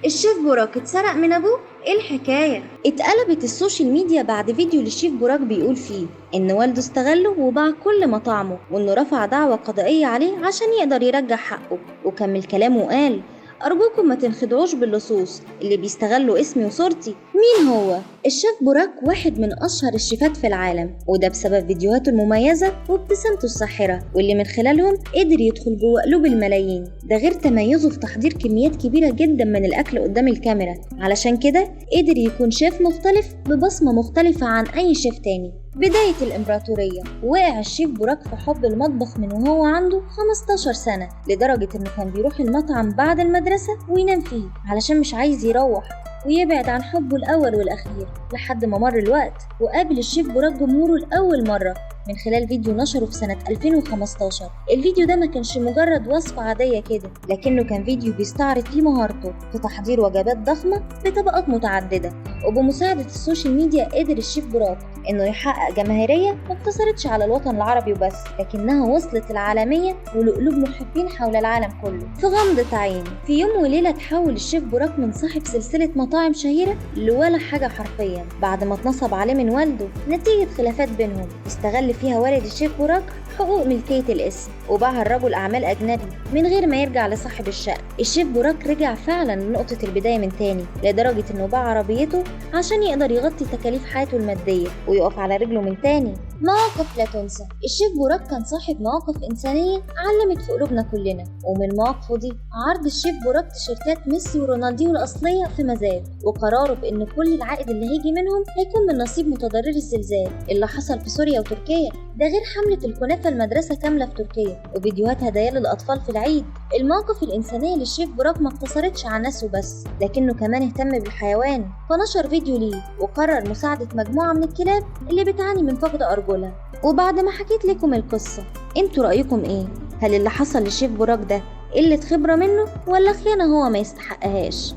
الشيف براك اتسرق من ابوه؟ ايه الحكاية؟ اتقلبت السوشيال ميديا بعد فيديو للشيف براك بيقول فيه ان والده استغله وباع كل مطاعمه، وانه رفع دعوى قضائية عليه عشان يقدر يرجع حقه. وكمل كلامه وقال: أرجوكم ما تنخدعوش باللصوص اللي بيستغلوا اسمي وصورتي. مين هو؟ الشيف براك واحد من أشهر الشيفات في العالم، وده بسبب فيديوهاته المميزة وابتسامته الساحرة، واللي من خلالهم قدر يدخل جوه قلوب الملايين. ده غير تميزه في تحضير كميات كبيرة جدا من الأكل قدام الكاميرا، علشان كده قدر يكون شيف مختلف ببصمة مختلفة عن أي شيف تاني. بداية الإمبراطورية. وقع الشيف براك في حب المطبخ من وهو عنده 15 سنة، لدرجة إنه كان بيروح المطعم بعد المدرسة وينام فيه علشان مش عايز يروح ويبعد عن حبه الأول والأخير. لحد ما مر الوقت وقابل الشيف براك جمهوره لأول مرة من خلال فيديو نشره في سنة 2015. الفيديو ده ما كانش مجرد وصفة عادية كده، لكنه كان فيديو بيستعرض فيه مهارته في تحضير وجبات ضخمة بطبقات متعددة. وبمساعدة السوشيال ميديا قدر الشيف براك انه يحقق جماهيرية ما اقتصرتش على الوطن العربي وبس، لكنها وصلت العالمية ولقلوب محبين حول العالم كله في غمضة عين. في يوم وليلة تحول الشيف براك من صاحب سلسلة مطاعم شهيرة لولا حاجة حرفيا، بعد ما اتنصب عليه من والده نتيجة خلافات بينهم استغل فيها والد الشيف براك حقوق ملكية الاسم وباعها لرجل أعمال أجنبي من غير ما يرجع لصاحب الشقة. الشيف براك رجع فعلا لنقطة البداية من تاني، لدرجة إنه باع عربيته عشان يقدر يغطي تكاليف حياته المادية ويقف على رجله من تاني. مواقف لا تنسى. الشيف براك كان صاحب مواقف إنسانية علمت في قلوبنا كلنا، ومن مواقفه دي عرض الشيف براك تيشيرتات ميسي ورونالدينيو الأصلية في مزاد، وقراره بإن كل العائد اللي هيجي منهم هيكون من نصيب متضرري الزلزال اللي حصل في سوريا وتركيا. ده غير حملة الكنافة المدرسة كاملة في تركيا وفيديوهات هدايا للأطفال في العيد. المواقف الإنسانية للشيف براك ما اقتصرتش على الناس وبس، لكنه كمان اهتم بالحيوان، فنشر فيديو ليه وقرر مساعدة مجموعة من الكلاب اللي بتعاني من فقد أرجلها. وبعد ما حكيت لكم القصة، انتوا رأيكم ايه؟ هل اللي حصل للشيف براك ده قلة خبرة منه ولا خيانة هو ما يستحقهاش؟